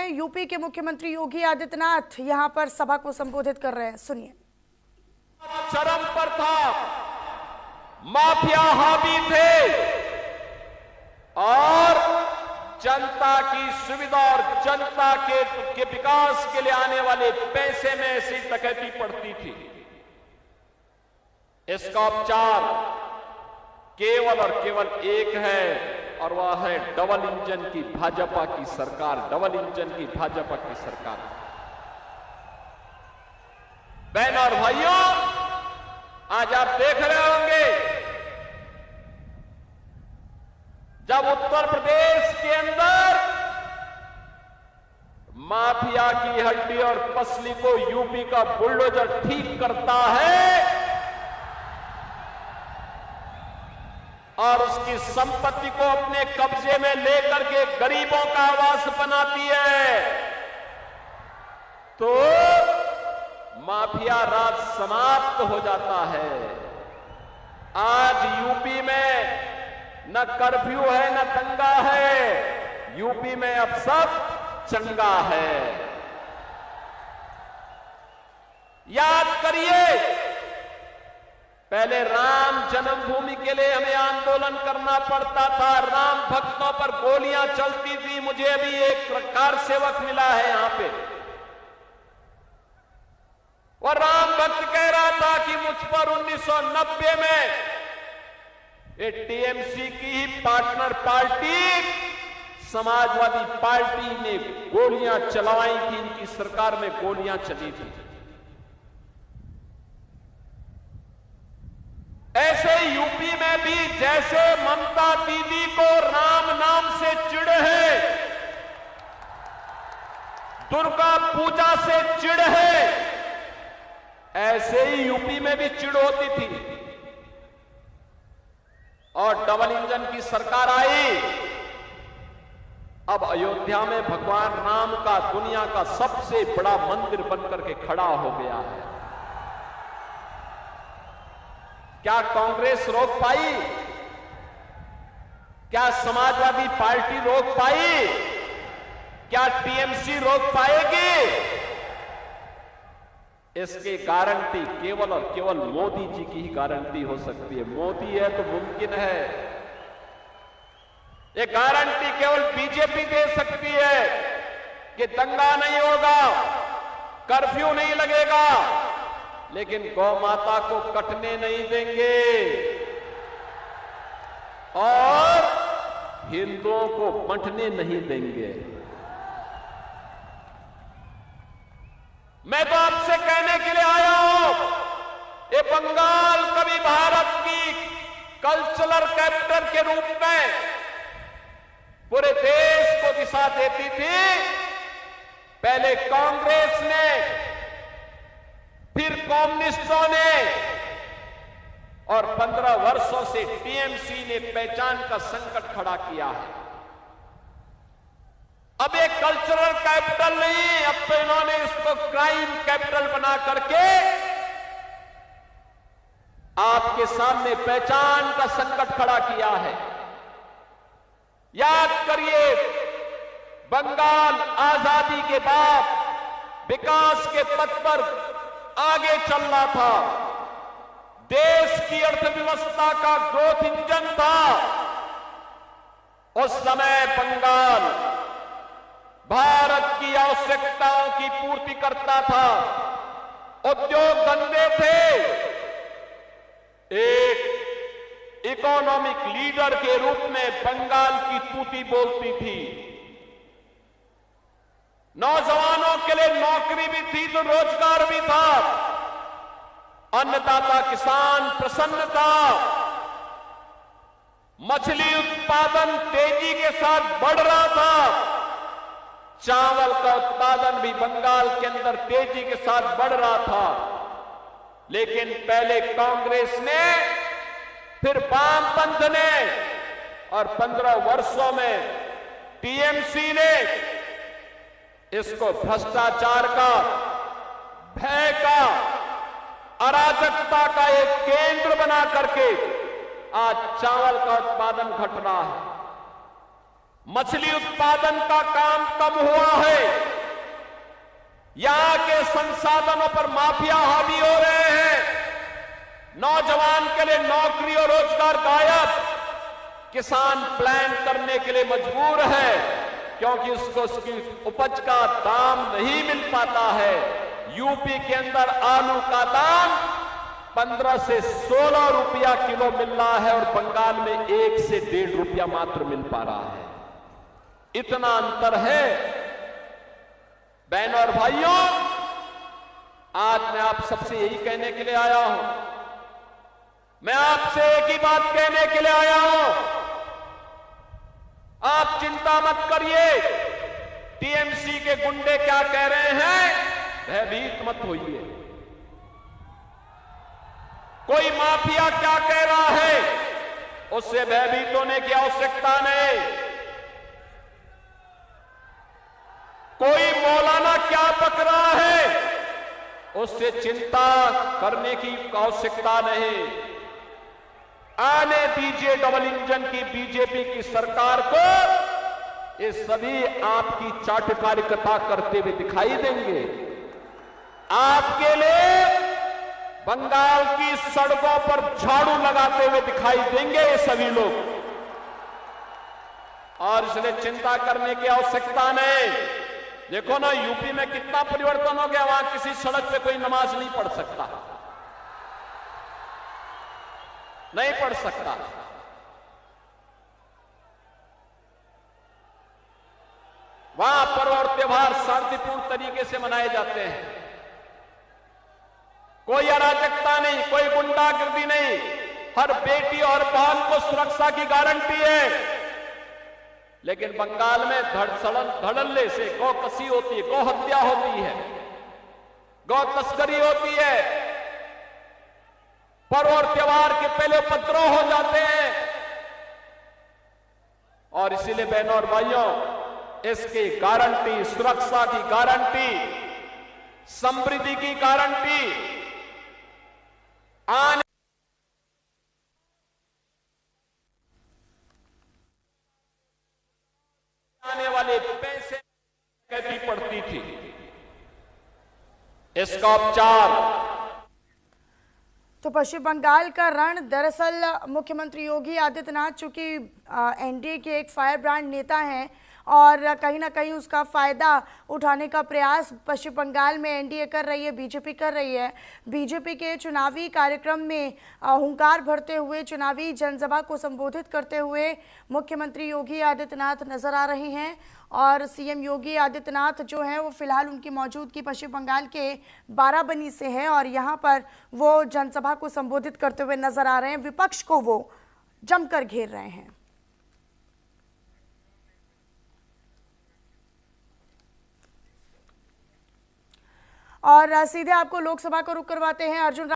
UP के मुख्यमंत्री योगी आदित्यनाथ यहां पर सभा को संबोधित कर रहे हैं, सुनिए। चरम पर था, माफिया हावी थे और जनता की सुविधा और जनता के विकास के लिए आने वाले पैसे में ऐसी डकैती पड़ती थी। इसका उपचार केवल और केवल एक है और वह है डबल इंजन की भाजपा की सरकार। डबल इंजन की भाजपा की सरकार। बहन और भाइयों, आज आप देख रहे होंगे जब उत्तर प्रदेश के अंदर माफिया की हड्डी और पसली को यूपी का बुलडोजर ठीक करता है और उसकी संपत्ति को अपने कब्जे में लेकर के गरीबों का आवास बनाती है, तो माफिया राज समाप्त हो जाता है। आज यूपी में न कर्फ्यू है न दंगा है, यूपी में अब सब चंगा है। याद करिए, पहले राम जन्मभूमि के लिए हमें आंदोलन करना पड़ता था, राम भक्तों पर गोलियां चलती थी। मुझे अभी एक कार सेवक मिला है यहां पे, और राम भक्त कह रहा था कि मुझ पर 1990 में ये टीएमसी की ही पार्टनर पार्टी समाजवादी पार्टी ने गोलियां चलवाई थी, इनकी सरकार में गोलियां चली थी। ऐसे यूपी में भी जैसे ममता दीदी को राम नाम से चिढ़ है, दुर्गा पूजा से चिढ़ है, ऐसे ही यूपी में भी चिढ़ होती थी। और डबल इंजन की सरकार आई। अब अयोध्या में भगवान राम का दुनिया का सबसे बड़ा मंदिर बनकर के खड़ा हो गया है। क्या कांग्रेस रोक पाई? क्या समाजवादी पार्टी रोक पाई? क्या टीएमसी रोक पाएगी? इसकी गारंटी केवल और केवल मोदी जी की ही गारंटी हो सकती है। मोदी है तो मुमकिन है। ये गारंटी केवल बीजेपी दे सकती है कि दंगा नहीं होगा, कर्फ्यू नहीं लगेगा, लेकिन गौ माता को कटने नहीं देंगे और हिंदुओं को बंटने नहीं देंगे। मैं तो आपसे कहने के लिए आया हूं, ये बंगाल कभी भारत की कल्चरल कैपिटल के रूप में पूरे देश को दिशा देती थी। पहले कांग्रेस ने, फिर कम्युनिस्टों ने और 15 वर्षों से टीएमसी ने पहचान का संकट खड़ा किया है। अब एक कल्चरल कैपिटल नहीं, अब तो इन्होंने इसको क्राइम कैपिटल बना करके आपके सामने पहचान का संकट खड़ा किया है। याद करिए, बंगाल आजादी के बाद विकास के पथ पर आगे चल रहा था, देश की अर्थव्यवस्था का ग्रोथ इंजन था। उस समय बंगाल भारत की आवश्यकताओं की पूर्ति करता था, उद्योग धंधे थे, एक इकोनॉमिक लीडर के रूप में बंगाल की तूती बोलती थी। नौजवानों के लिए नौकरी भी थी तो रोजगार भी था, अन्नदाता किसान प्रसन्न था, मछली उत्पादन तेजी के साथ बढ़ रहा था, चावल का उत्पादन भी बंगाल के अंदर तेजी के साथ बढ़ रहा था। लेकिन पहले कांग्रेस ने, फिर वामपंथ ने और 15 वर्षों में टीएमसी ने इसको भ्रष्टाचार का, भय का, अराजकता का एक केंद्र बना करके आज चावल का उत्पादन घट रहा है। मछली उत्पादन का काम कम हुआ है, यहां के संसाधनों पर माफिया हावी हो रहे हैं, नौजवान के लिए नौकरी और रोजगार गायब, किसान प्लान करने के लिए मजबूर है क्योंकि उसको उसकी उपज का दाम नहीं मिल पाता है। यूपी के अंदर आलू का दाम 15 से 16 रुपया किलो मिल रहा है और बंगाल में 1 से 1.5 रुपया मात्र मिल पा रहा है। इतना अंतर है। बहनों और भाइयों, आज मैं आप सबसे यही कहने के लिए आया हूं, मैं आपसे एक ही बात कहने के लिए आया हूं, आप चिंता मत करिए। टीएमसी के गुंडे क्या कह रहे हैं, भयभीत मत होइए। कोई माफिया क्या कह रहा है, उससे भयभीत होने की आवश्यकता नहीं। कोई मौलाना क्या पक रहा है, उससे चिंता करने की आवश्यकता नहीं। आने दीजिए डबल इंजन की बीजेपी की सरकार को, ये सभी आपकी चाटुकारिता करते हुए दिखाई देंगे। आपके लिए बंगाल की सड़कों पर झाड़ू लगाते हुए दिखाई देंगे ये सभी लोग, और इसलिए चिंता करने की आवश्यकता नहीं। देखो ना, यूपी में कितना परिवर्तन हो गया, वहां किसी सड़क पे कोई नमाज नहीं पढ़ सकता, नहीं पढ़ सकता। वहां पर्व और त्योहार शांतिपूर्ण तरीके से मनाए जाते हैं, कोई अराजकता नहीं, कोई गुंडागर्दी नहीं, हर बेटी और बहन को सुरक्षा की गारंटी है। लेकिन बंगाल में धड़ल्ले से गौ कसी होती है, गौ हत्या होती है, गौ तस्करी होती है, पर्व और त्योहार के पहले उपद्रव हो जाते हैं। और इसीलिए बहनों और भाइयों, इसकी गारंटी, सुरक्षा की गारंटी, समृद्धि की गारंटी आने वाले पैसे कहती पड़ती थी। इसका उपचार तो पश्चिम बंगाल का रण, दरअसल मुख्यमंत्री योगी आदित्यनाथ चूंकि एनडीए के एक फायर ब्रांड नेता हैं और कहीं ना कहीं उसका फ़ायदा उठाने का प्रयास पश्चिम बंगाल में एनडीए कर रही है, बीजेपी कर रही है। बीजेपी के चुनावी कार्यक्रम में हुंकार भरते हुए, चुनावी जनसभा को संबोधित करते हुए मुख्यमंत्री योगी आदित्यनाथ नजर आ रहे हैं। और सीएम योगी आदित्यनाथ जो हैं वो फिलहाल उनकी मौजूदगी पश्चिम बंगाल के बाराबनी से है और यहाँ पर वो जनसभा को संबोधित करते हुए नजर आ रहे हैं। विपक्ष को वो जमकर घेर रहे हैं। और सीधे आपको लोकसभा को रुख करवाते हैं। अर्जुन